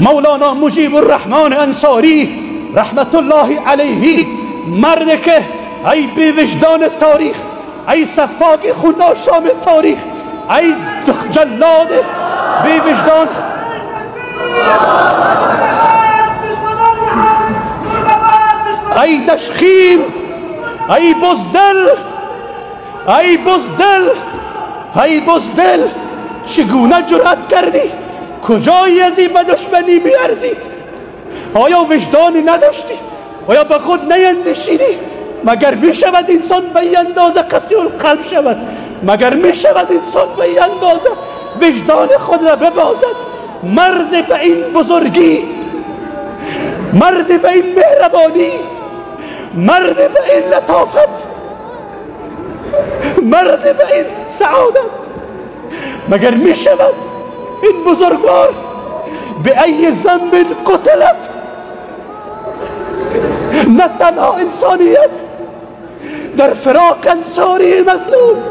مولانا مجیب الرحمن انصاری رحمت الله علیه، مردی که ای بی وجدان تاریخ، ای سفاک خوناشام تاریخ، ای جلاد بی وجدان، ای دشخیم، ای بزدل، ای بزدل، ای بزدل، چگونه جرأت کردی کجای ازی به دشمنی میارزید؟ آیا وجدانی نداشتی؟ آیا به خود نیندیشیدی؟ مگر می شود انسان به این اندازه قسی القلب شود؟ مگر می شود انسان به این اندازه وجدان خود را ببازد؟ مرد به این بزرگی، مرد به این مهربانی، مرد به این لطافت، مرد به این سعادت، مگر می شود این بزرگوار به ای ذنب قتلت نه تنها انسانیت در فراق انصاری مظلوم،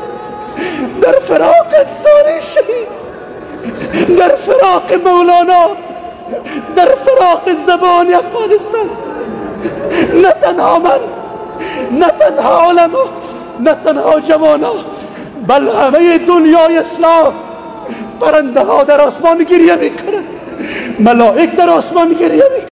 در فراق انصاری شهید، در فراق مولانا، در فراق زبان افغانستان، نه تنها من، نه تنها علما، نه تنها جوانا، بل همه دنیای اسلام، پرنده ها در آسمان گریه میکنند، ملائک در آسمان گریه میکنند.